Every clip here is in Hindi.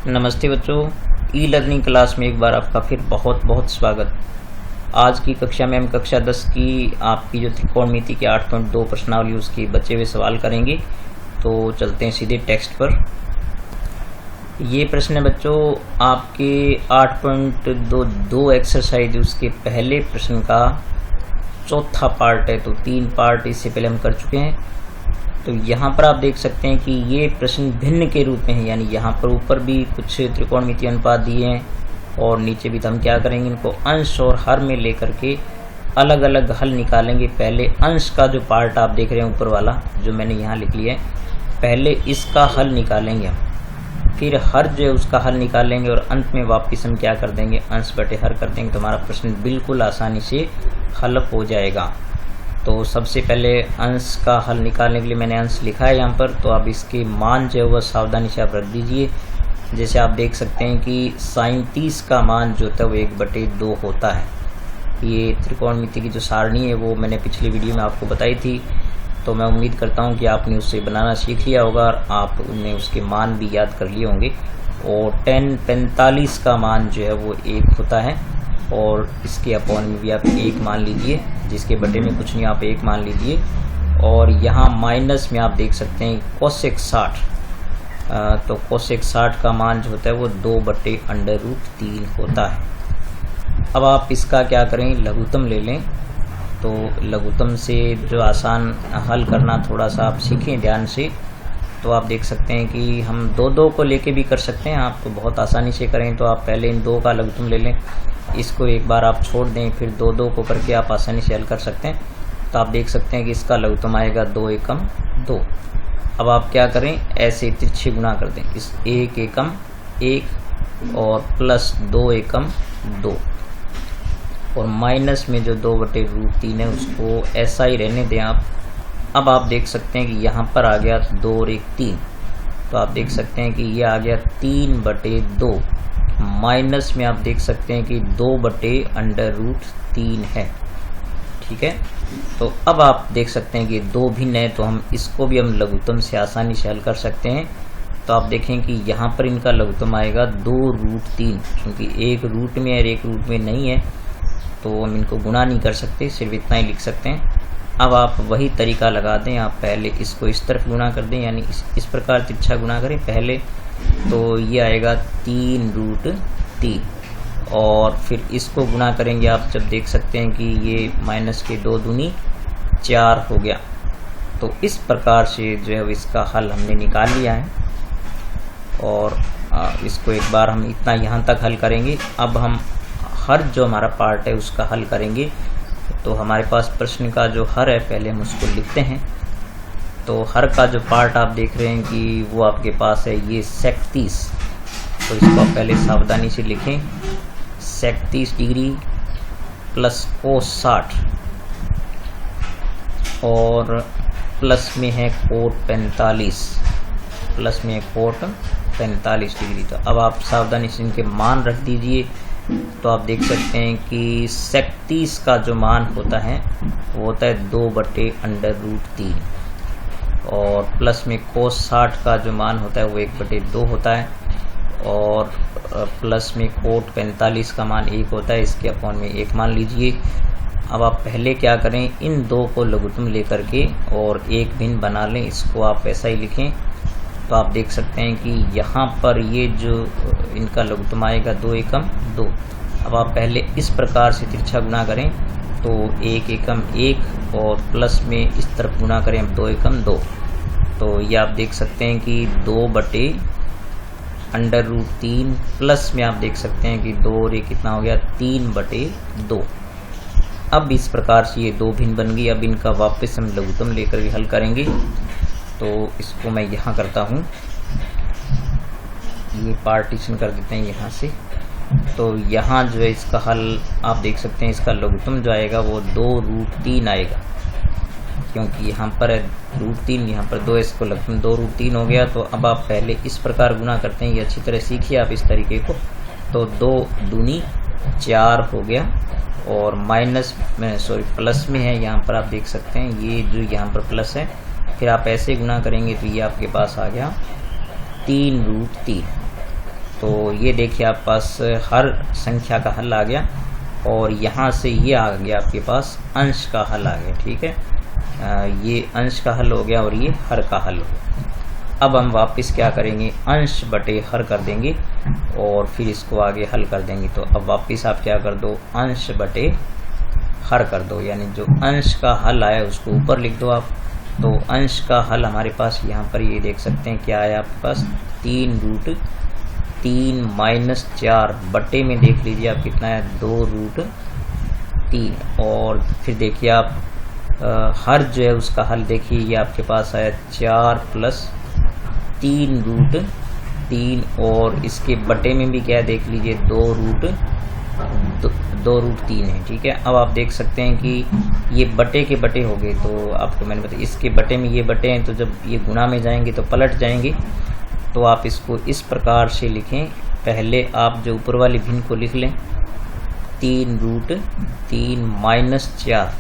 नमस्ते बच्चों, ई लर्निंग क्लास में एक बार आपका फिर बहुत बहुत स्वागत। आज की कक्षा में हम कक्षा 10 की आपकी जो त्रिकोणमिति के 8.2 प्रश्नावली उसके बचे हुए सवाल करेंगे। तो चलते हैं सीधे टेक्स्ट पर। ये प्रश्न है बच्चों आपके 8.2 एक्सरसाइज उसके पहले प्रश्न का चौथा पार्ट है। तो 3 पार्ट इससे पहले हम कर चुके हैं। तो यहाँ पर आप देख सकते हैं कि ये प्रश्न भिन्न के रूप में है, यानी यहाँ पर ऊपर भी कुछ त्रिकोणमितीय अनुपात दिए हैं और नीचे भी। तो हम क्या करेंगे, इनको अंश और हर में लेकर के अलग अलग हल निकालेंगे। पहले अंश का जो पार्ट आप देख रहे हैं ऊपर वाला जो मैंने यहाँ लिख लिया है, पहले इसका हल निकालेंगे हम, फिर हर जो है उसका हल निकालेंगे और अंत में वापस हम क्या कर देंगे, अंश बटे हर कर देंगे। तो हमारा प्रश्न बिल्कुल आसानी से हल हो जाएगा। तो सबसे पहले अंश का हल निकालने के लिए मैंने अंश लिखा है यहाँ पर। तो आप इसके मान जो है वह सावधानी से आप रख दीजिए। जैसे आप देख सकते हैं कि sin 30 का मान जो होता है वो 1/2 होता है। ये त्रिकोणमिति की जो सारणी है वो मैंने पिछली वीडियो में आपको बताई थी। तो मैं उम्मीद करता हूँ कि आपने उससे बनाना सीख लिया होगा और आपने उसके मान भी याद कर लिए होंगे। और tan 45 का मान जो है वो 1 होता है और इसके अपॉन में भी आप 1 मान लीजिए, जिसके बटे में कुछ नहीं, आप 1 मान लीजिए। और यहाँ माइनस में आप देख सकते हैं कोसेक 60। तो कोसेक 60 का मान जो होता है वो 2/√3 होता है। अब आप इसका क्या करें, लघुत्तम ले लें। तो लघुत्तम से जो आसान हल करना थोड़ा सा आप सीखें ध्यान से। तो आप देख सकते हैं कि हम 2 को लेके भी कर सकते हैं। आप तो बहुत आसानी से करें तो आप पहले इन 2 का लघुत्तम ले लें, इसको एक बार आप छोड़ दें, फिर 2 को करके आप आसानी से हल कर सकते हैं। तो आप देख सकते हैं कि इसका लघुत्तम आएगा 2 एकम 2। अब आप क्या करें, ऐसे तिरछे गुणा कर दें, इस 1 एकम 1 और प्लस 2 एकम 2 और माइनस में जो 2/√3 है उसको ऐसा ही रहने दें आप। अब आप देख सकते हैं कि यहाँ पर आ गया 2 और 1 3। तो आप देख सकते हैं कि ये आ गया 3/2 माइनस में आप देख सकते हैं कि 2/√3 है। ठीक है। तो अब आप देख सकते हैं कि 2 भिन्न है, तो हम इसको भी हम लघुत्तम से आसानी से हल कर सकते हैं। तो आप देखें कि यहाँ पर इनका लघुत्तम आएगा 2√3, क्योंकि एक रूट में और एक रूट में नहीं है तो हम इनको गुणा नहीं कर सकते, सिर्फ इतना ही लिख सकते हैं। अब आप वही तरीका लगा दें, आप पहले इसको इस तरफ गुणा कर दें, यानी इस प्रकार तिरछा गुणा करें पहले। तो ये आएगा 3√3 और फिर इसको गुणा करेंगे आप, जब देख सकते हैं कि ये माइनस के 2 दूनी 4 हो गया। तो इस प्रकार से जो है इसका हल हमने निकाल लिया है। और इसको एक बार हम इतना यहाँ तक हल करेंगे। अब हम हर जो हमारा पार्ट है उसका हल करेंगे। तो हमारे पास प्रश्न का जो हर है पहले हम उसको लिखते हैं। तो हर का जो पार्ट आप देख रहे हैं कि वो आपके पास है ये sec 30। तो इसको आप पहले सावधानी से लिखें, sec 30 डिग्री प्लस cos 60 और प्लस में है cot 45, प्लस में है cot 45 डिग्री। तो अब आप सावधानी से इनके मान रख दीजिए। तो आप देख सकते हैं कि sec 30 का जो मान होता है वो होता है 2/√3 और प्लस में cos 60 का जो मान होता है वो 1/2 होता है और प्लस में cot 45 का मान 1 होता है। इसके अपॉन में 1 मान लीजिए। अब आप पहले क्या करें, इन 2 को लघुत्तम लेकर के और एक भिन्न बना लें, इसको आप ऐसा ही लिखें। तो आप देख सकते हैं कि यहाँ पर ये जो इनका लघुत्तम आएगा 2 एकम 2। अब आप पहले इस प्रकार से तिरछा गुणा करें, तो 1 एकम 1 और प्लस में इस तरफ गुणा करें हम 2 एकम 2। तो ये आप देख सकते हैं कि 2/√3 प्लस में आप देख सकते हैं कि 2 और 1 कितना हो गया, 3/2। अब इस प्रकार से ये 2 भिन्न बन गई। अब इनका वापस हम लघुत्तम लेकर के हल करेंगे। तो इसको मैं यहाँ करता हूँ, ये पार्टीशन कर देते हैं यहाँ से। तो यहाँ जो है इसका हल आप देख सकते हैं, इसका लघुत्तम जो आएगा वो 2√3 आएगा, क्योंकि यहाँ पर है √3, यहाँ पर 2, इसको लघुत्तम 2√3 हो गया। तो अब आप पहले इस प्रकार गुणा करते हैं, ये अच्छी तरह सीखिए आप इस तरीके को। तो 2 दूनी 4 हो गया और माइनस में प्लस में है, यहाँ पर आप देख सकते हैं ये जो यहाँ पर प्लस है, फिर आप ऐसे गुना करेंगे तो ये आपके पास आ गया 3√3। तो ये देखिए आप पास हर संख्या का हल आ गया और यहाँ से ये आ गया आपके पास अंश का हल आ गया। ठीक है, ये अंश का हल हो गया और ये हर का हल हो गया। अब हम वापस क्या करेंगे, अंश बटे हर कर देंगे और फिर इसको आगे हल कर देंगे। तो अब वापस आप क्या कर दो, अंश बटे हर कर दो, यानी जो अंश का हल आया उसको ऊपर लिख दो आप। तो अंश का हल हमारे पास यहाँ पर ये देख सकते हैं क्या आया आपके पास, 3√3 माइनस 4 बटे में देख लीजिए आप कितना है, 2√3। और फिर देखिए आप हर जो है उसका हल देखिए, ये आपके पास आया 4 + 3√3 और इसके बटे में भी क्या है देख लीजिए, 2√3 है। ठीक है, अब आप देख सकते हैं कि ये बटे के बटे हो गए। तो आपको मैंने बताया इसके बटे में ये बटे हैं, तो जब ये गुणा में जाएंगे तो पलट जाएंगे। तो आप इसको इस प्रकार से लिखें, पहले आप जो ऊपर वाली भिन्न को लिख लें, 3√3 माइनस 4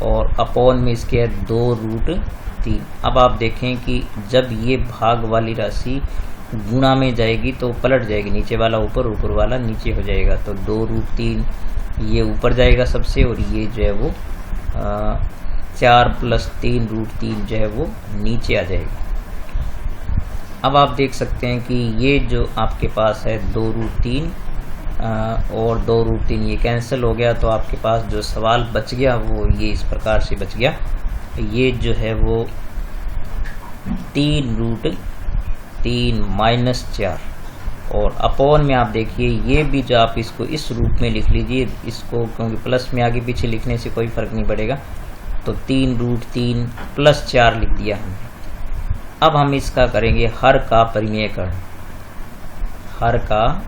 और अपॉन में इसके है 2√3। अब आप देखें कि जब ये भाग वाली राशि गुणा में जाएगी तो पलट जाएगी, नीचे वाला ऊपर, ऊपर वाला नीचे हो जाएगा। तो 2√3 ये ऊपर जाएगा सबसे और ये जो है वो 4 + 3√3 जो है वो नीचे आ जाएगा। अब आप देख सकते हैं कि ये जो आपके पास है 2√3 और 2√3 ये कैंसिल हो गया। तो आपके पास जो सवाल बच गया वो ये इस प्रकार से बच गया, ये जो है वो 3√3 माइनस 4 और अपॉन में आप देखिए ये भी जो आप इसको इस रूप में लिख लीजिए, इसको क्योंकि प्लस में आगे पीछे लिखने से कोई फर्क नहीं पड़ेगा। तो 3√3 + 4 लिख दिया हमने। अब हम इसका करेंगे हर का परिमेयकरण। हर का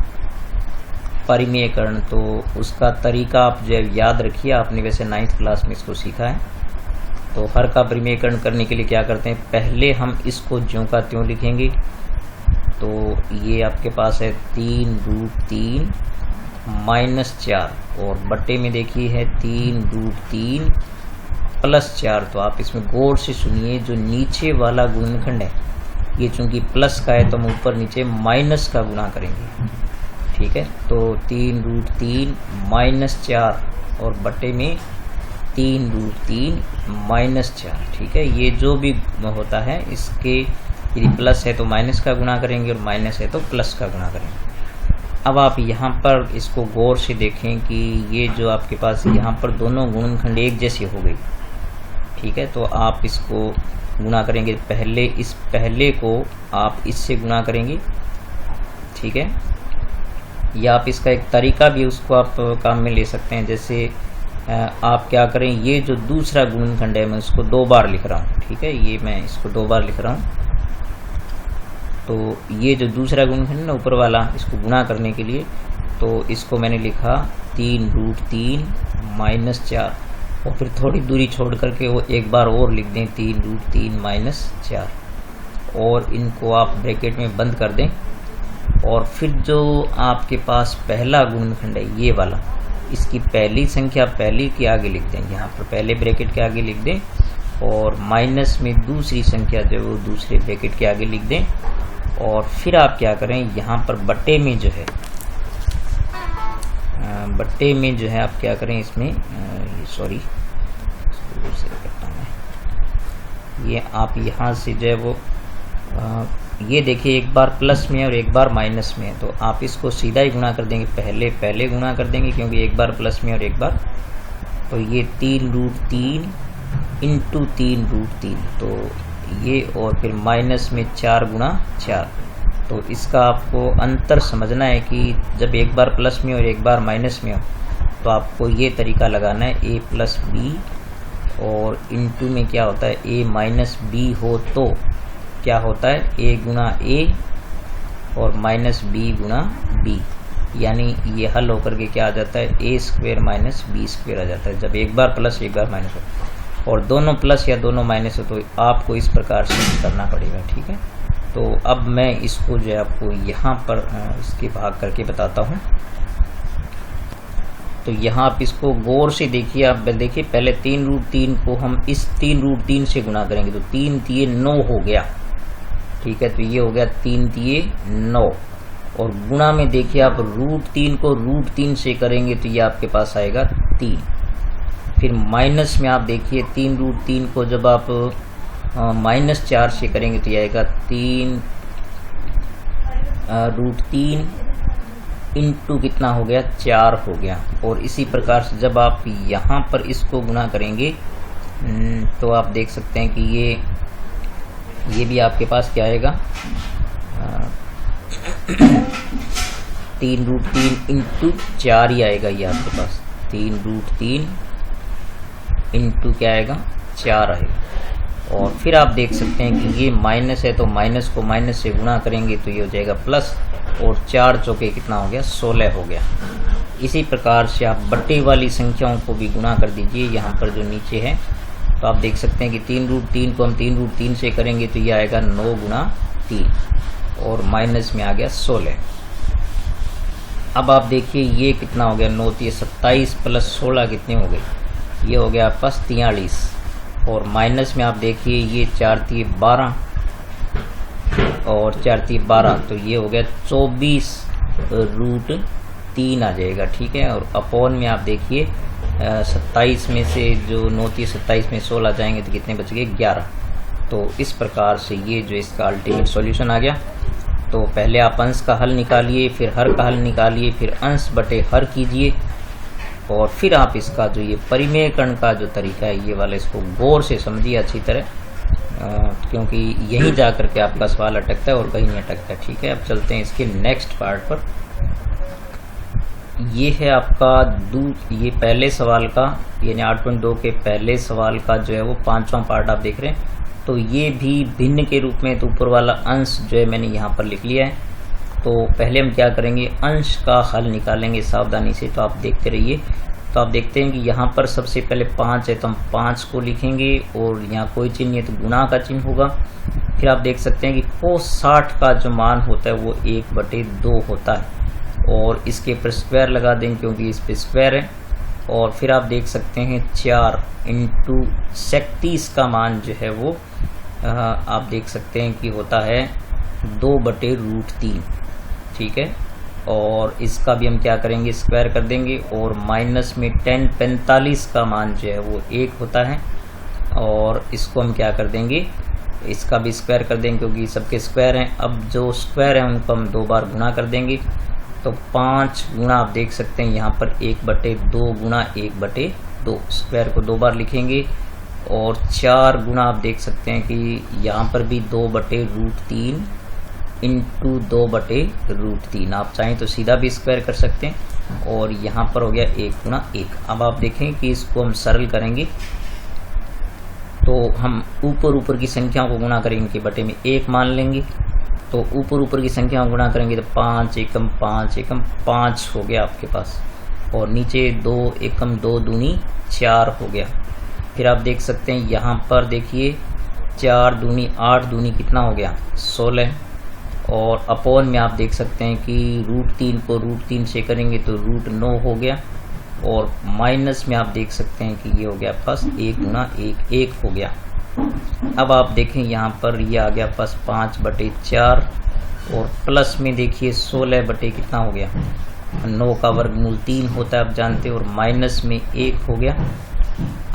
परिमेयकरण तो उसका तरीका आप जो याद रखिए, आपने वैसे 9th क्लास में इसको सीखा है। तो हर का परिमेयकरण करने के लिए क्या करते हैं, पहले हम इसको ज्यों का त्यों लिखेंगे। तो ये आपके पास है 3√3 माइनस 4 और बटे में देखिए है 3√3 + 4। तो आप इसमें गौर से सुनिए, जो नीचे वाला गुणनखंड है ये चूंकि प्लस का है तो हम ऊपर नीचे माइनस का गुणा करेंगे। ठीक है, तो 3√3 माइनस 4 और बटे में 3√3 माइनस 4। ठीक है, ये जो भी होता है इसके यदि प्लस है तो माइनस का गुणा करेंगे और माइनस है तो प्लस का गुणा करेंगे। अब आप यहाँ पर इसको गौर से देखें कि ये जो आपके पास यहाँ पर दोनों गुणनखंड एक जैसे हो गई। ठीक है, तो आप इसको गुणा करेंगे, पहले इस पहले को आप इससे गुणा करेंगे। ठीक है, या आप इसका एक तरीका भी उसको आप काम में ले सकते हैं। जैसे आप क्या करें, ये जो दूसरा गुणनखंड है मैं उसको 2 बार लिख रहा हूँ। ठीक है, ये मैं इसको 2 बार लिख रहा हूँ। तो ये जो दूसरा गुणनखंड है ना ऊपर वाला, इसको गुणा करने के लिए तो इसको मैंने लिखा 3√3 माइनस 4 और फिर थोड़ी दूरी छोड़ करके वो एक बार और लिख दें 3√3 माइनस 4 और इनको आप ब्रैकेट में बंद कर दें। और फिर जो आपके पास पहला गुणनखंड है ये वाला, इसकी पहली संख्या पहली के आगे लिख दें, यहाँ पर पहले ब्रैकेट के आगे लिख दें और माइनस में दूसरी संख्या जो वो दूसरे ब्रैकेट के आगे लिख दें। और फिर आप क्या करें, यहाँ पर बट्टे में जो है आप क्या करें, इसमें सॉरी ये आप यहाँ से जो है वो ये देखिए एक बार प्लस में और एक बार माइनस में है। तो आप इसको सीधा ही गुणा कर देंगे, पहले गुणा कर देंगे क्योंकि एक बार प्लस में और एक बार। तो ये 3√3 इंटू 3√3 तो ये, और फिर माइनस में 4 गुणा 4। तो इसका आपको अंतर समझना है कि जब एक बार प्लस में और एक बार माइनस में हो तो आपको ये तरीका लगाना है a + b और इंटू में क्या होता है a - b हो तो क्या होता है a गुणा a और -b गुणा b, यानी ये हल होकर के क्या आ जाता है a² - b² आ जाता है। जब एक बार प्लस एक बार माइनस हो और दोनों प्लस या दोनों माइनस हो तो आपको इस प्रकार से करना पड़ेगा। ठीक है, तो अब मैं इसको जो है आपको यहाँ पर इसके भाग करके बताता हूँ। तो यहाँ आप इसको गौर से देखिए, आप देखिए पहले 3√3 को हम इस 3√3 से गुणा करेंगे तो 3 × 3 = 9 हो गया। ठीक है, तो ये हो गया 3 × 3 = 9 और गुणा में देखिए आप √3 को √3 से करेंगे तो ये आपके पास आएगा 3। फिर माइनस में आप देखिए 3√3 को जब आप -4 से करेंगे तो ये आएगा 3 √3 इंटू कितना हो गया 4 हो गया। और इसी प्रकार से जब आप यहाँ पर इसको गुणा करेंगे तो आप देख सकते हैं कि ये भी आपके पास क्या आएगा 3√3 इंटू 4 ही आएगा। ये आपके पास 3√3 इंटू क्या आएगा 4 आएगा। और फिर आप देख सकते हैं कि ये माइनस है तो माइनस को माइनस से गुणा करेंगे तो ये हो जाएगा प्लस, और 4 चौके कितना हो गया 16 हो गया। इसी प्रकार से आप बटे वाली संख्याओं को भी गुणा कर दीजिए। यहाँ पर जो नीचे है तो आप देख सकते हैं कि 3√3 को हम 3√3 से करेंगे तो ये आएगा 9 गुणा 3 और माइनस में आ गया 16। अब आप देखिए ये कितना हो गया 9 × 27 प्लस 16 कितने हो गए, ये हो गया आपके पास 43। और माइनस में आप देखिए ये 4 × 12 और 4 × 12 तो ये हो गया 24√3 आ जाएगा। ठीक है। और अपॉन में आप देखिए 27 में से जो 9 × 27 में 16 जाएंगे तो कितने बच गए 11। तो इस प्रकार से ये जो इसका अल्टीमेट सॉल्यूशन आ गया। तो पहले आप अंश का हल निकालिए, फिर हर का हल निकालिए, फिर अंश बटे हर कीजिए, और फिर आप इसका जो ये परिमेयकरण का जो तरीका है ये वाला इसको गौर से समझिए अच्छी तरह, क्योंकि यहीं जा कर के आपका सवाल अटकता है और कहीं नहीं अटकता है। ठीक है। अब चलते हैं इसके नेक्स्ट पार्ट पर। ये है आपका ये पहले सवाल का यानी 8.2 के पहले सवाल का जो है वो 5वां पार्ट आप देख रहे हैं। तो ये भी भिन्न के रूप में, तो ऊपर वाला अंश जो है मैंने यहाँ पर लिख लिया है। तो पहले हम क्या करेंगे अंश का हल निकालेंगे सावधानी से, तो आप देखते रहिए। तो आप देखते हैं कि यहाँ पर सबसे पहले 5 है तो हम 5 को लिखेंगे और यहाँ कोई चिन्ह नहीं है तो गुणा का चिन्ह होगा। फिर आप देख सकते हैं कि cos 60 का जो मान होता है वो 1/2 होता है, और इसके पर स्क्वायर लगा देंगे क्योंकि इस पे स्क्वायर है। और फिर आप देख सकते हैं 4 × 37 का मान जो है वो आप देख सकते हैं कि होता है 2/√3। ठीक है। और इसका भी हम क्या करेंगे स्क्वायर कर देंगे, और माइनस में 10 × 45 का मान जो है वो 1 होता है, और इसको हम क्या कर देंगे इसका भी स्क्वायर कर देंगे क्योंकि सबके स्क्वायर हैं। अब जो स्क्वायर है उनको हम 2 बार गुणा कर देंगे। तो 5 गुणा आप देख सकते हैं यहाँ पर 1/2 गुणा 1/2 स्क्वायर को 2 बार लिखेंगे, और 4 गुणा आप देख सकते हैं कि यहाँ पर भी 2/√3 इंटू 2/√3। आप चाहें तो सीधा भी स्क्वायर कर सकते हैं, और यहाँ पर हो गया 1 गुणा 1। अब आप देखें कि इसको हम सरल करेंगे तो हम ऊपर की संख्याओं को गुणा करेंगे, इनके बटे में 1 मान लेंगे। तो ऊपर की संख्याओं को गुणा करेंगे तो 5 एकम 5 एकम 5 हो गया आपके पास, और नीचे 2 एकम 2 दूनी 4 हो गया। फिर आप देख सकते हैं यहाँ पर देखिए 4 दूनी 8 दूनी कितना हो गया 16, और अपॉन में आप देख सकते हैं कि √3 को √3 से करेंगे तो √9 हो गया, और माइनस में आप देख सकते हैं कि ये हो गया पास 1 गुणा 1 हो गया। अब आप देखें यहाँ पर ये आ गया पास 5/4, और प्लस में देखिए 16 बटे कितना हो गया 9 का वर्गमूल 3 होता है आप जानते हैं, और माइनस में 1 हो गया।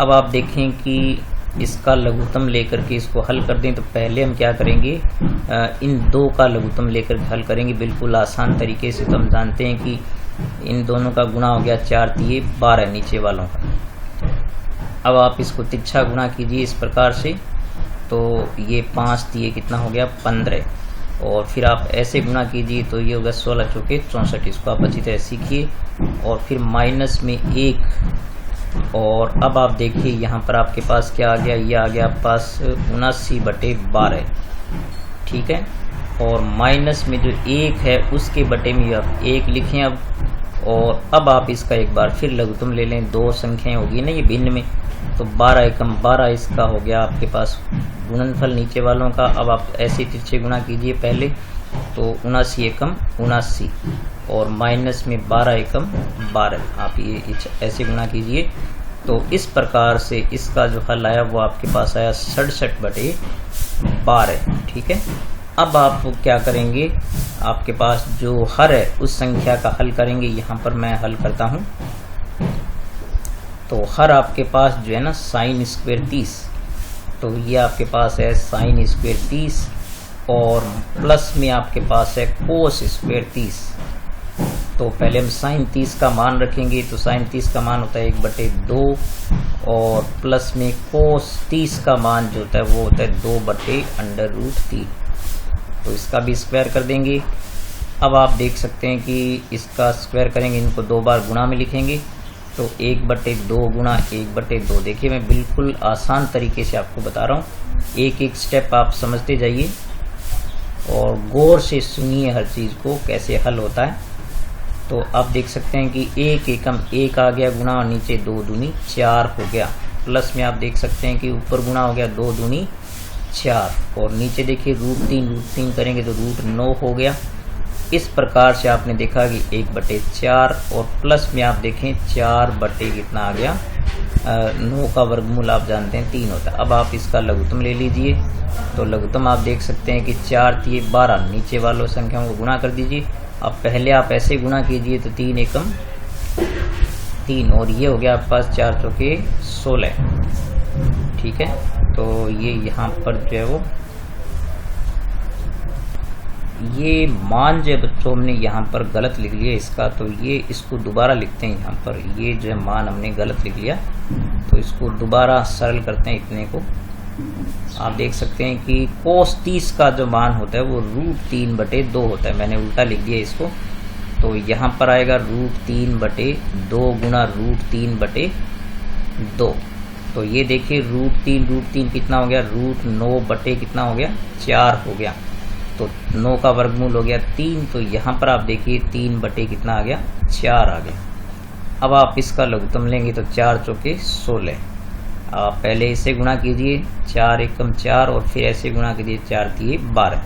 अब आप देखें कि इसका लघुत्तम लेकर के इसको हल कर दें, तो पहले हम क्या करेंगे इन 2 का लघुत्तम लेकर के हल करेंगे बिल्कुल आसान तरीके से। तो हम जानते हैं कि इन दोनों का गुणा हो गया 4 × 12 नीचे वालों का। अब आप इसको तिरछा गुणा कीजिए इस प्रकार से, तो ये 5 × कितना हो गया 15, और फिर आप ऐसे गुणा कीजिए तो ये होगा 16 × 4 = 64। इसको आप अच्छी तरह सीखिए, और फिर माइनस में 1, और अब आप देखिए यहाँ पर आपके पास क्या आ गया, ये आ गया आपके पास 79/12। ठीक है। और माइनस में जो 1 है उसके बटे में आप 1 लिखें अब, और अब आप इसका एक बार फिर लघुत्तम ले लें। 2 संख्याएं होगी ना ये भिन्न में, तो 12 एकम 12 इसका हो गया आपके पास गुणनफल नीचे वालों का। अब आप ऐसे तिरछे गुणा कीजिए पहले, तो 79 एकम 79, और माइनस में 12 एकम 12 आप ये ऐसे गुणा कीजिए। तो इस प्रकार से इसका जो हल आया वो आपके पास आया 67/12। ठीक है। अब आप क्या करेंगे, आपके पास जो हर है उस संख्या का हल करेंगे। यहाँ पर मैं हल करता हूँ। तो हर आपके पास जो है ना साइन स्क्वायर 30, तो ये आपके पास है साइन स्क्वायर 30 और प्लस में आपके पास है कोस स्क्वायर 30। तो पहले हम साइन 30 का मान रखेंगे, तो साइन 30 का मान होता है 1/2 और प्लस में कोस 30 का मान जो होता है वो होता है 2/√3। तो इसका भी स्क्वायर कर देंगे। अब आप देख सकते हैं कि इसका स्क्वायर करेंगे, इनको 2 बार गुणा में लिखेंगे, तो 1/2 गुणा 1/2। देखिए मैं बिल्कुल आसान तरीके से आपको बता रहा हूँ, एक एक स्टेप आप समझते जाइए और गौर से सुनिए हर चीज़ को कैसे हल होता है। तो आप देख सकते हैं कि 1 एकम 1 आ गया गुणा और नीचे 2 दूनी 4 हो गया। प्लस में आप देख सकते हैं कि ऊपर गुणा हो गया 2 दूनी 4 और नीचे देखिए √3 करेंगे तो √9 हो गया। इस प्रकार से आपने देखा कि 1/4 और प्लस में आप देखें 4 कितना आ गया 9 का वर्गमूल आप जानते हैं 3 होता है। अब आप इसका लघुत्तम ले लीजिए। तो लघुत्तम आप देख सकते हैं कि 4 × 3 = 12, नीचे वालों संख्याओं को गुणा कर दीजिए। अब पहले आप ऐसे गुणा कीजिए तो 3 एकम 3 और ये हो गया आपके पास 4 चौके 16। ठीक है, तो ये यहाँ पर जो है वो ये मान जो बच्चों हमने यहाँ पर गलत लिख लिया इसका, तो ये इसको दोबारा लिखते हैं। यहाँ पर ये जो है मान हमने गलत लिख लिया, तो इसको दोबारा सरल करते हैं। इतने को आप देख सकते हैं कि कोस 30 का जो मान होता है वो √3/2 होता है। मैंने उल्टा लिख दिया इसको, तो यहाँ पर आएगा √3/2 गुणा √3/2। तो ये देखिए √3 कितना हो गया, √9 कितना हो गया 4 हो गया। तो 9 का वर्गमूल हो गया 3, तो यहाँ पर आप देखिए 3 कितना आ गया 4 आ गया। अब आप इसका लघुत्तम लेंगे तो 4 चौके 16। आप पहले इसे गुणा कीजिए 4 एकम 4 और फिर ऐसे गुणा कीजिए 4 × 3 = 12।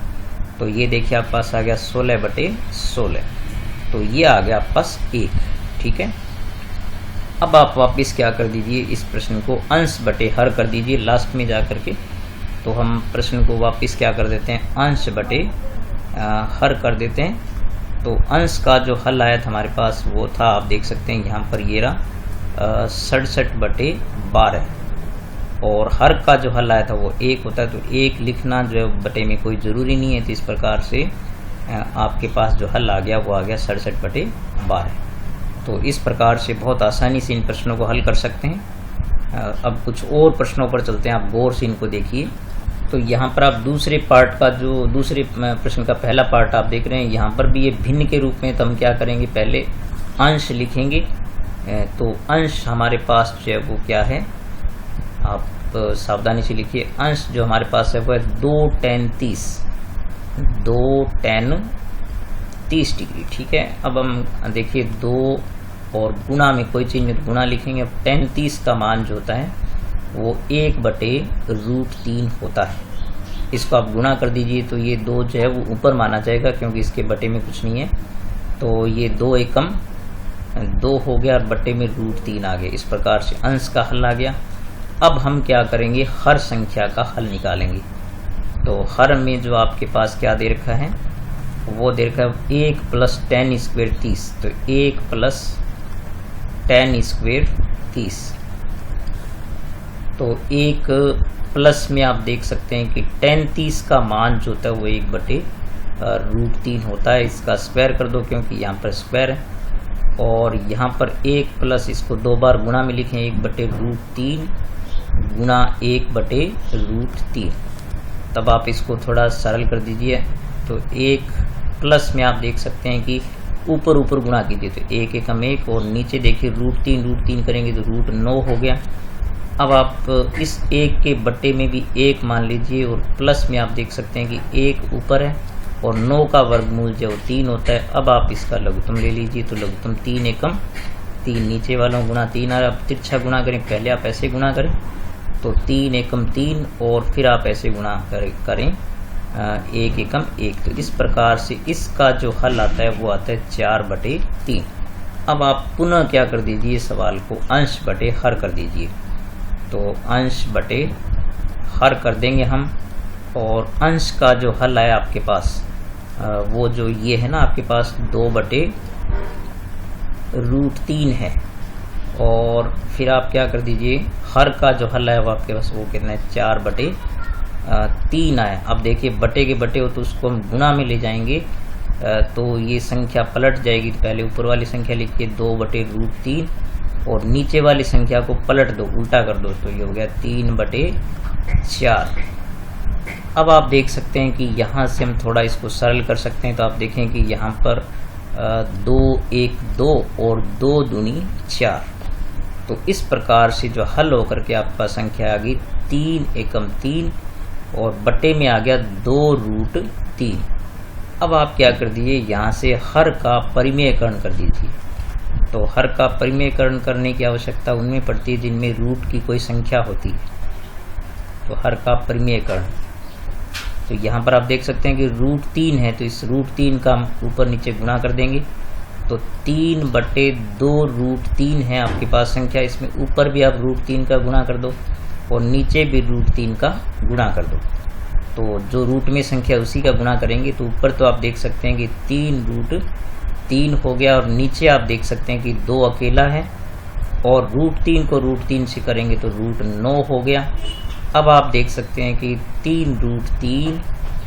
तो ये देखिए आपके पास आ गया 16/16। तो ये आ गया आपके पास 1। ठीक है, अब आप वापस क्या कर दीजिए, इस प्रश्न को अंश बटे हर कर दीजिए लास्ट में जा कर के। तो हम प्रश्न को वापस क्या कर देते हैं, अंश बटे हर कर देते हैं। तो अंश का जो हल आया था हमारे पास वो था, आप देख सकते हैं यहाँ पर ये रहा 67/12 और हर का जो हल आया था वो 1 होता है। तो 1 लिखना जो है बटे में कोई ज़रूरी नहीं है। तो इस प्रकार से आपके पास जो हल आ गया वो आ गया 67/12। तो इस प्रकार से बहुत आसानी से इन प्रश्नों को हल कर सकते हैं। अब कुछ और प्रश्नों पर चलते हैं, आप गौर से इनको देखिए। तो यहाँ पर आप दूसरे पार्ट का जो दूसरे प्रश्न का पहला पार्ट आप देख रहे हैं, यहाँ पर भी ये भिन्न के रूप में। तो हम क्या करेंगे, पहले अंश लिखेंगे। तो अंश हमारे पास जो है वो क्या है, आप सावधानी से लिखिए। अंश जो हमारे पास है वो है 2 tan 30 डिग्री। ठीक है, अब हम देखिए 2 और गुणा में कोई चीज़ नहीं तो गुणा लिखेंगे। अब tan 30 का मान जो होता है वो 1/√3 होता है। इसको आप गुणा कर दीजिए तो ये 2 जो है वो ऊपर माना जाएगा क्योंकि इसके बटे में कुछ नहीं है। तो ये 2 एकम 2 हो गया और बटे में √3 आ गया। इस प्रकार से अंश का हल आ गया। अब हम क्या करेंगे, हर संख्या का हल निकालेंगे। तो हर में जो आपके पास क्या दे रखा है, वो दे रखा है 1 + tan² 30। तो 1 + tan² 30। तो 1 प्लस में आप देख सकते हैं कि tan 30 का मान जो होता है वो 1/√3 होता है। इसका स्क्वायर कर दो क्योंकि यहाँ पर स्क्वायर है। और यहाँ पर 1 प्लस इसको 2 बार गुणा में लिखें, 1/√3 गुणा 1/√3। तब आप इसको थोड़ा सरल कर दीजिए। तो 1 प्लस में आप देख सकते हैं कि ऊपर ऊपर गुणा कीजिए तो 1 एकम 1 और नीचे देखिए √3 करेंगे तो √9 हो गया। अब आप इस 1 के बट्टे में भी 1 मान लीजिए और प्लस में आप देख सकते हैं कि 1 ऊपर है और 9 का वर्गमूल जो 3 होता है। अब आप इसका लघुत्तम ले लीजिए। तो लघुत्तम 3 एकम 3, नीचे वालों गुणा 3 आ रहा। अब तिरछा गुणा करें, पहले आप ऐसे गुणा करें तो 3 एकम 3 और फिर आप ऐसे गुणा करें 1 एकम 1। तो इस प्रकार से इसका जो हल आता है वो आता है 4/3। अब आप पुनः क्या कर दीजिए, सवाल को अंश बटे हर कर दीजिए। तो अंश बटे हर कर देंगे हम और अंश का जो हल है आपके पास वो जो ये है ना आपके पास 2/√3 है। और फिर आप क्या कर दीजिए, हर का जो हल है वो आपके पास वो कितना है 4/3 आया। अब देखिए बटे के बटे हो तो उसको हम गुणा में ले जाएंगे तो ये संख्या पलट जाएगी। तो पहले ऊपर वाली संख्या लिखिए 2/√3 और नीचे वाली संख्या को पलट दो, उल्टा कर दो, तो ये हो गया 3/4। अब आप देख सकते हैं कि यहाँ से हम थोड़ा इसको सरल कर सकते हैं। तो आप देखें कि यहाँ पर 2 1 2 और 2 दूनी 4। तो इस प्रकार से जो हल होकर के आपका संख्या आ गई 3 एकम 3 और बटे में आ गया 2√3। अब आप क्या कर दीजिए, यहाँ से हर का परिमेयकरण कर दीजिए। तो हर का परिमेयकरण करने की आवश्यकता उनमें पड़ती है जिनमें रूट की कोई संख्या होती है। तो हर का परिमेयकरण, तो यहाँ पर आप देख सकते हैं कि √3 है, तो इस √3 का हम ऊपर नीचे गुणा कर देंगे। तो 3/2√3 है आपके पास संख्या। इसमें ऊपर भी आप √3 का गुणा कर दो और नीचे भी √3 का गुणा कर दो। तो जो रूट में संख्या उसी का गुणा करेंगे। तो ऊपर तो आप देख सकते हैं कि 3√3 हो गया और नीचे आप देख सकते हैं कि 2 अकेला है और √3 को √3 से करेंगे तो √9 हो गया। अब आप देख सकते हैं कि 3√3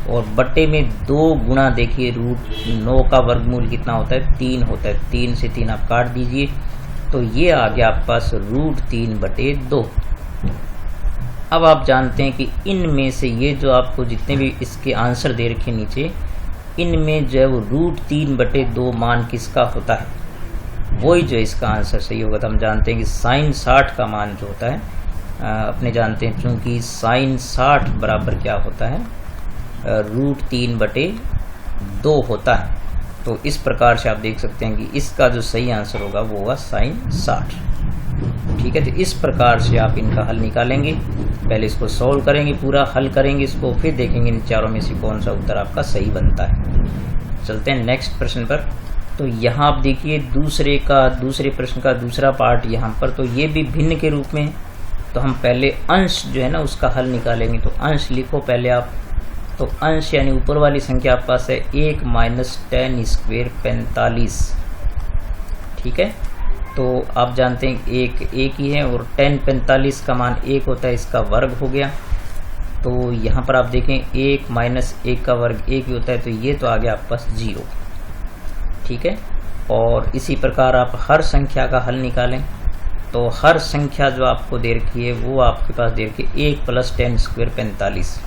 और बटे में 2 गुणा, देखिए √9 का वर्गमूल कितना होता है 3 होता है। 3 से 3 आप काट दीजिए तो ये आ गया आपके पास √3/2। अब आप जानते हैं कि इनमें से ये जो आपको जितने भी इसके आंसर दे रखे नीचे, इनमें जो है वो √3/2 मान किसका होता है, वही जो इसका आंसर सही होगा। तो हम जानते हैं कि sin 60 का मान जो होता है अपने जानते हैं, चूंकि sin 60 बराबर क्या होता है √3/2 होता है। तो इस प्रकार से आप देख सकते हैं कि इसका जो सही आंसर होगा वो होगा sin 60। ठीक है, तो इस प्रकार से आप इनका हल निकालेंगे। पहले इसको सॉल्व करेंगे, पूरा हल करेंगे इसको, फिर देखेंगे इन चारों में से कौन सा उत्तर आपका सही बनता है। चलते हैं नेक्स्ट प्रश्न पर। तो यहाँ आप देखिए दूसरे प्रश्न का दूसरा पार्ट यहाँ पर, तो ये भी भिन्न के रूप में है। तो हम पहले अंश जो है ना उसका हल निकालेंगे। तो अंश लिखो पहले आप। तो अंश यानी ऊपर वाली संख्या आपके पास है 1 - 10² 45। ठीक है, तो आप जानते हैं एक ही है और 10 45 का मान 1 होता है, इसका वर्ग हो गया। तो यहाँ पर आप देखें 1 - 1 का वर्ग 1 ही होता है, तो ये तो आ गया आपके पास 0। ठीक है, और इसी प्रकार आप हर संख्या का हल निकालें। तो हर संख्या जो आपको दे रखी है वो आपके पास दे रखी है 1 + 10² 45।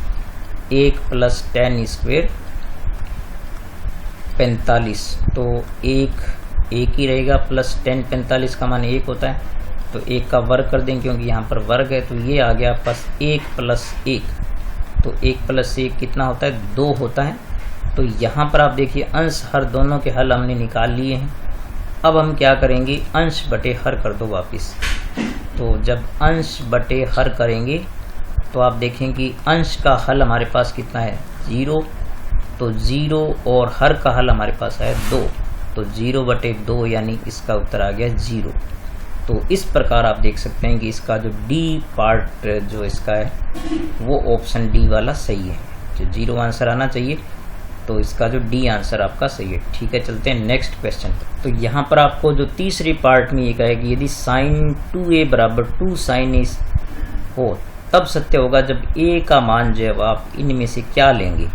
1 + 10² 45। तो एक ही रहेगा, प्लस 10 45 का मान 1 होता है, तो 1 का वर्ग कर दें क्योंकि यहाँ पर वर्ग है। तो ये आ गया आपके पास 1 + 1। तो 1 + 1 कितना होता है 2 होता है। तो यहाँ पर आप देखिए अंश हर दोनों के हल हमने निकाल लिए हैं। अब हम क्या करेंगे, अंश बटे हर कर दो वापस। तो जब अंश बटे हर करेंगे तो आप देखें कि अंश का हल हमारे पास कितना है 0। तो 0 और हर का हल हमारे पास है 2। तो 0/2 यानी इसका उत्तर आ गया 0। तो इस प्रकार आप देख सकते हैं कि इसका जो डी पार्ट जो इसका है वो ऑप्शन डी वाला सही है। जो 0 आंसर आना चाहिए, तो इसका जो डी आंसर आपका सही है। ठीक है, चलते हैं नेक्स्ट क्वेश्चन। तो यहाँ पर आपको जो तीसरी पार्ट में ये कहे कि यदि sin 2a = 2 sin a हो तब सत्य होगा जब a का मान जो है आप इनमें से क्या लेंगे।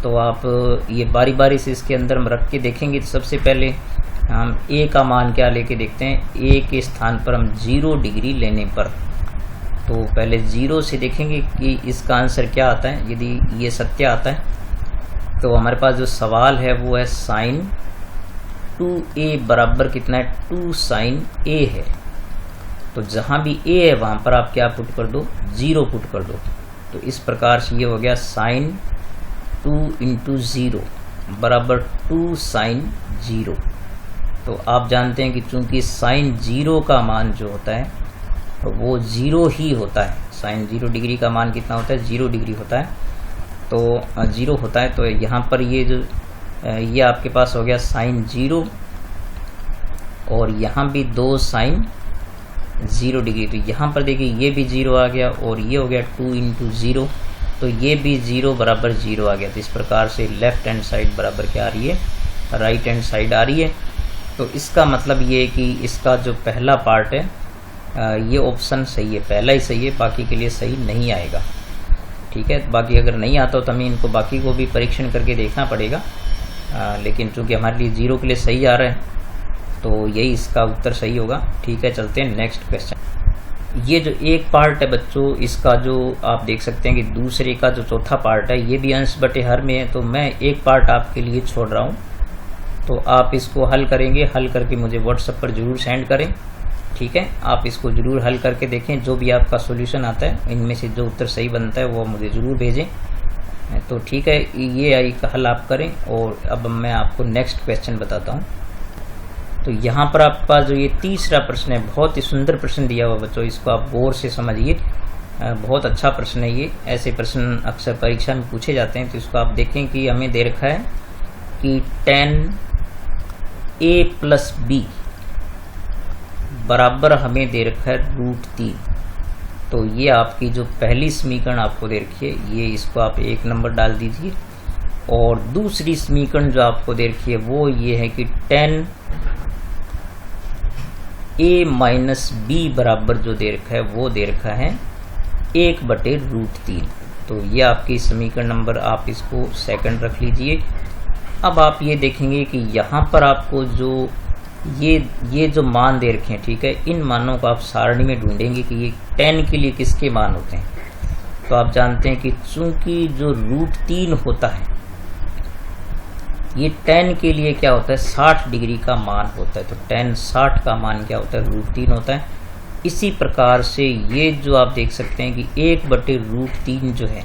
तो आप ये बारी बारी से इसके अंदर हम रख के देखेंगे। तो सबसे पहले हम a का मान क्या लेके देखते हैं। a के स्थान पर हम 0 डिग्री लेने पर, तो पहले 0 से देखेंगे कि इसका आंसर क्या आता है। यदि ये सत्य आता है तो हमारे पास जो सवाल है वो है sin 2a बराबर कितना है 2 sin a है। तो जहाँ भी a है वहाँ पर आप क्या पुट कर दो 0 पुट कर दो। तो इस प्रकार से ये हो गया sin 2 × 0 बराबर 2 sin 0। तो आप जानते हैं कि चूंकि sin 0 का मान जो होता है वो 0 ही होता है। sin 0 डिग्री का मान कितना होता है 0 डिग्री होता है, तो 0 होता है। तो यहाँ पर ये आपके पास हो गया sin 0 और यहाँ भी 2 sin 0 डिग्री। तो यहाँ पर देखिए ये भी 0 आ गया और ये हो गया 2 × 0। तो ये भी 0 बराबर 0 आ गया। तो इस प्रकार से लेफ्ट हैंड साइड बराबर क्या आ रही है, राइट हैंड साइड आ रही है। तो इसका मतलब ये है कि इसका जो पहला पार्ट है ये ऑप्शन सही है, पहला ही सही है, बाकी के लिए सही नहीं आएगा। ठीक है, बाकी अगर नहीं आता हो तो हमें इनको बाकी को भी परीक्षण करके देखना पड़ेगा, लेकिन चूंकि हमारे लिए 0 के लिए सही आ रहा है तो यही इसका उत्तर सही होगा। ठीक है, चलते हैं नेक्स्ट क्वेश्चन। ये जो एक पार्ट है बच्चों, इसका जो आप देख सकते हैं कि दूसरे का जो चौथा पार्ट है ये भी अंश बटे हर में है, तो मैं एक पार्ट आपके लिए छोड़ रहा हूँ। तो आप इसको हल करेंगे, हल करके मुझे व्हाट्सएप पर ज़रूर सेंड करें। ठीक है, आप इसको ज़रूर हल करके देखें, जो भी आपका सॉल्यूशन आता है इनमें से जो उत्तर सही बनता है वो मुझे ज़रूर भेजें। तो ठीक है, ये एक हल आप करें। और अब मैं आपको नेक्स्ट क्वेश्चन बताता हूँ। तो यहाँ पर आपका जो ये तीसरा प्रश्न है, बहुत ही सुंदर प्रश्न दिया हुआ बच्चों, इसको आप गौर से समझिए, बहुत अच्छा प्रश्न है ये। ऐसे प्रश्न अक्सर परीक्षा में पूछे जाते हैं। तो इसको आप देखें कि हमें दे रखा है कि tan a प्लस बी बराबर हमें दे रखा है √3। तो ये आपकी जो पहली समीकरण आपको दे रखी है, ये इसको आप 1 नंबर डाल दीजिए। और दूसरी समीकरण जो आपको दे रखी है वो ये है कि tan a माइनस बी बराबर जो दे रखा है वो दे रखा है 1/√3। तो ये आपकी समीकरण नंबर, आप इसको सेकंड रख लीजिए। अब आप ये देखेंगे कि यहाँ पर आपको जो ये जो मान दे रखे हैं, ठीक है, इन मानों को आप सारणी में ढूंढेंगे कि ये tan के लिए किसके मान होते हैं। तो आप जानते हैं कि चूंकि जो √3 होता है ये tan के लिए क्या होता है, 60 डिग्री का मान होता है। तो tan 60 का मान क्या होता है, √3 होता है। इसी प्रकार से ये जो आप देख सकते हैं कि 1/√3 जो है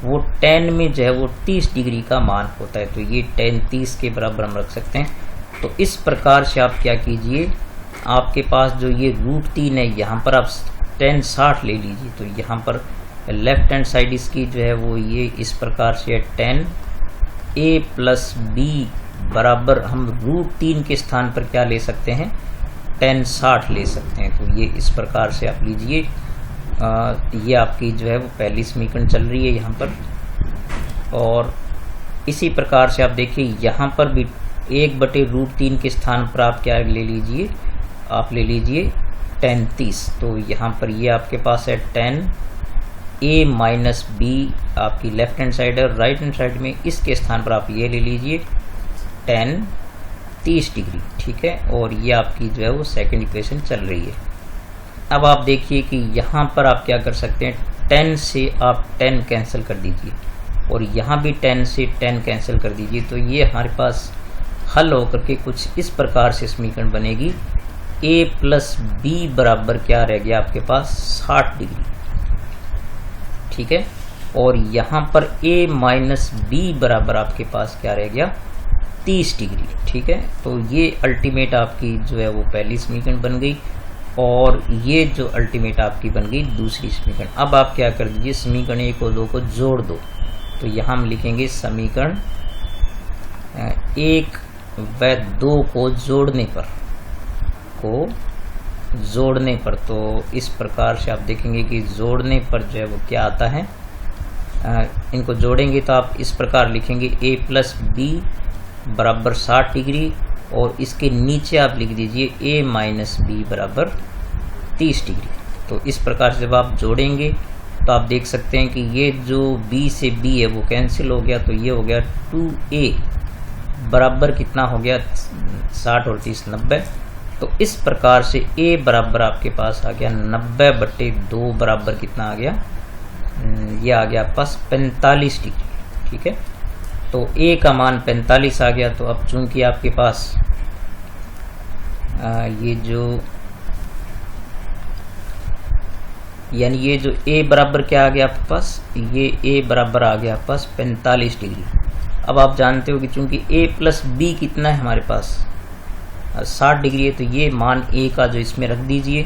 वो tan में जो है वो 30 डिग्री का मान होता है। तो ये tan 30 के बराबर हम रख सकते हैं। तो इस प्रकार से आप क्या कीजिए, आपके पास जो ये √3 है यहाँ पर आप tan 60 ले लीजिए। तो यहाँ पर लेफ्ट हैंड साइड इसकी जो है वो ये इस प्रकार से है, tan a प्लस बी बराबर हम √3 के स्थान पर क्या ले सकते हैं, tan 60 ले सकते हैं। तो ये इस प्रकार से आप लीजिए। ये आपकी जो है वो पहली समीकरण चल रही है यहाँ पर। और इसी प्रकार से आप देखिए यहाँ पर भी 1/√3 के स्थान पर आप क्या ले लीजिए, आप ले लीजिए tan 30। तो यहाँ पर ये आपके पास है tan a माइनस बी, आपकी लेफ्ट हैंड साइड है। राइट हैंड साइड में इसके स्थान पर आप ये ले लीजिए tan 30 डिग्री। ठीक है, और ये आपकी जो है वो सेकंड इक्वेशन चल रही है। अब आप देखिए कि यहाँ पर आप क्या कर सकते हैं, tan से आप tan कैंसिल कर दीजिए और यहाँ भी tan से tan कैंसिल कर दीजिए। तो ये हमारे पास हल होकर के कुछ इस प्रकार से समीकरण बनेगी, a प्लस बी बराबर क्या रह गया आपके पास, 60 डिग्री। ठीक है, और यहाँ पर a माइनस बी बराबर आपके पास क्या रह गया, 30 डिग्री। ठीक है, तो ये अल्टीमेट आपकी जो है वो पहली समीकरण बन गई और ये जो अल्टीमेट आपकी बन गई दूसरी समीकरण। अब आप क्या कर दीजिए, समीकरण 1 और 2 को जोड़ दो। तो यहाँ हम लिखेंगे समीकरण 1 व 2 को जोड़ने पर तो इस प्रकार से आप देखेंगे कि जोड़ने पर जो है वो क्या आता है, इनको जोड़ेंगे तो आप इस प्रकार लिखेंगे a प्लस बी बराबर 60 डिग्री और इसके नीचे आप लिख दीजिए a माइनस बी बराबर 30 डिग्री। तो इस प्रकार से जब आप जोड़ेंगे तो आप देख सकते हैं कि ये जो b से b है वो कैंसिल हो गया। तो ये हो गया 2a बराबर कितना हो गया, 60 और 30 90। तो इस प्रकार से a बराबर आपके पास आ गया 90/2 बराबर कितना आ गया, ये आ गया आपके पास 45 डिग्री। ठीक है, तो a का मान 45 आ गया। तो अब चूंकि आपके पास ये जो यानी ये जो a बराबर क्या आ गया आपके पास, ये a बराबर आ गया आपके पास 45 डिग्री। अब आप जानते हो कि चूंकि a प्लस बी कितना है हमारे पास 60 डिग्री है, तो ये मान a का जो इसमें रख दीजिए।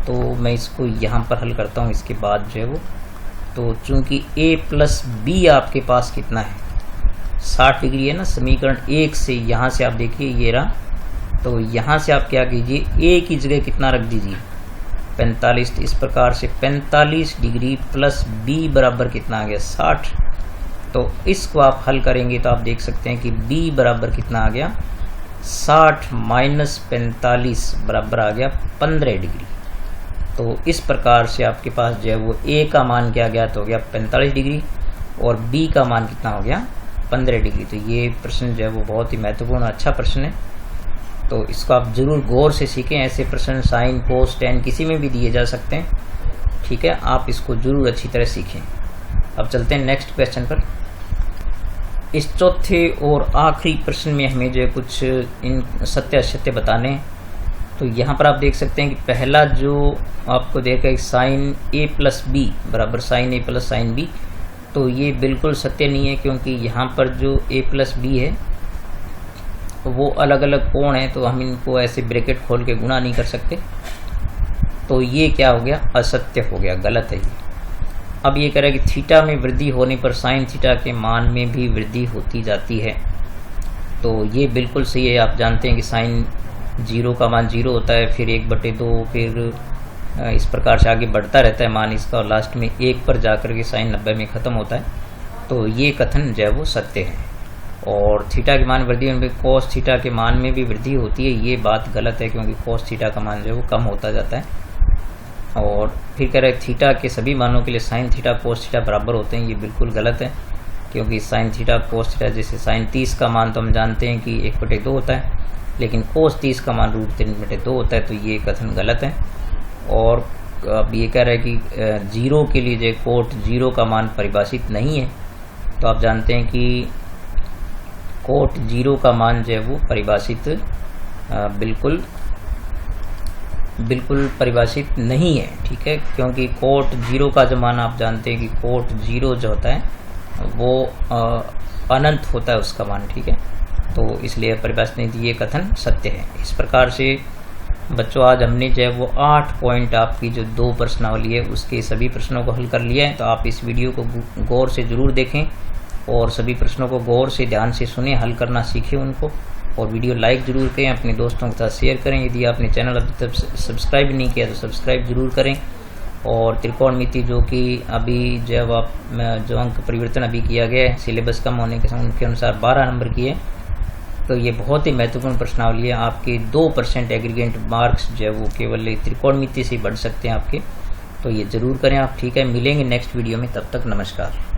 तो मैं इसको यहाँ पर हल करता हूँ इसके बाद जो है वो। तो चूंकि a प्लस बी आपके पास कितना है, 60 डिग्री है ना, समीकरण 1 से यहाँ से आप देखिए ये रहा। तो यहाँ से आप क्या कीजिए, a की जगह कितना रख दीजिए, 45। इस प्रकार से 45 डिग्री प्लस b बराबर कितना आ गया 60। तो इसको आप हल करेंगे तो आप देख सकते हैं कि b बराबर कितना आ गया 60 माइनस 45 बराबर आ गया 15 डिग्री। तो इस प्रकार से आपके पास जो है वो a का मान क्या गया तो हो गया 45 डिग्री और b का मान कितना हो गया 15 डिग्री। तो ये प्रश्न जो है वो बहुत ही महत्वपूर्ण अच्छा प्रश्न है, तो इसको आप जरूर गौर से सीखें। ऐसे प्रश्न साइन कोस टेन किसी में भी दिए जा सकते हैं, ठीक है, आप इसको जरूर अच्छी तरह सीखें। अब चलते हैं नेक्स्ट क्वेश्चन पर। इस चौथे और आखिरी प्रश्न में हमें जो है कुछ इन सत्य असत्य बताने हैं। तो यहाँ पर आप देख सकते हैं कि पहला जो आपको देखा साइन ए प्लस बी बराबर साइन ए प्लस साइन बी, तो ये बिल्कुल सत्य नहीं है, क्योंकि यहाँ पर जो ए प्लस बी है वो अलग अलग कोण है, तो हम इनको ऐसे ब्रैकेट खोल के गुणा नहीं कर सकते। तो ये क्या हो गया असत्य हो गया, गलत है ये। अब ये कह रहा है कि थीटा में वृद्धि होने पर साइन थीटा के मान में भी वृद्धि होती जाती है। तो ये बिल्कुल सही है। आप जानते हैं कि साइन 0 का मान 0 होता है, फिर 1/2, फिर इस प्रकार से आगे बढ़ता रहता है मान इसका, और लास्ट में 1 पर जाकर के साइन 90 में ख़त्म होता है। तो ये कथन जो है वो सत्य है। और थीटा के मान वृद्धि होने पर कोस थीटा के मान में भी वृद्धि होती है, ये बात गलत है, क्योंकि कोस थीटा का मान जो है वो कम होता जाता है। और फिर कह रहे हैं थीटा के सभी मानों के लिए साइन थीटा कोस थीटा बराबर होते हैं, ये बिल्कुल गलत है, क्योंकि साइन थीटा कोस थीटा जैसे साइन 30 का मान तो हम जानते हैं कि 1/2 होता है, लेकिन कोस 30 का मान √3/2 होता है, तो ये कथन गलत है। और अब ये कह रहा है कि 0 के लिए जो कोट 0 का मान परिभाषित नहीं है, तो आप जानते हैं कि कोट 0 का मान जो है वो परिभाषित बिल्कुल परिभाषित नहीं है, ठीक है, क्योंकि कोट 0 का जो मान आप जानते हैं कि कोट 0 जो होता है वो अनंत होता है उसका मान, ठीक है, तो इसलिए परिभाषित नहीं थी, ये कथन सत्य है। इस प्रकार से बच्चों आज हमने जो है वो 8 पॉइंट आपकी जो 2 प्रश्नावली है उसके सभी प्रश्नों को हल कर लिया है। तो आप इस वीडियो को गौर से जरूर देखें और सभी प्रश्नों को गौर से ध्यान से सुने, हल करना सीखें उनको, और वीडियो लाइक जरूर करें, अपने दोस्तों के साथ शेयर करें। यदि आपने चैनल अभी तक सब्सक्राइब नहीं किया तो सब्सक्राइब जरूर करें। और त्रिकोणमिति जो कि अभी जब आप जो अंक परिवर्तन अभी किया गया है सिलेबस कम होने के समय उनके अनुसार 12 नंबर की है, तो ये बहुत ही महत्वपूर्ण प्रश्नावली है। आपके 2% एग्रीगेट मार्क्स जो है वो केवल त्रिकोणमिति से बढ़ सकते हैं आपके, तो ये जरूर करें आप, ठीक है। मिलेंगे नेक्स्ट वीडियो में, तब तक नमस्कार।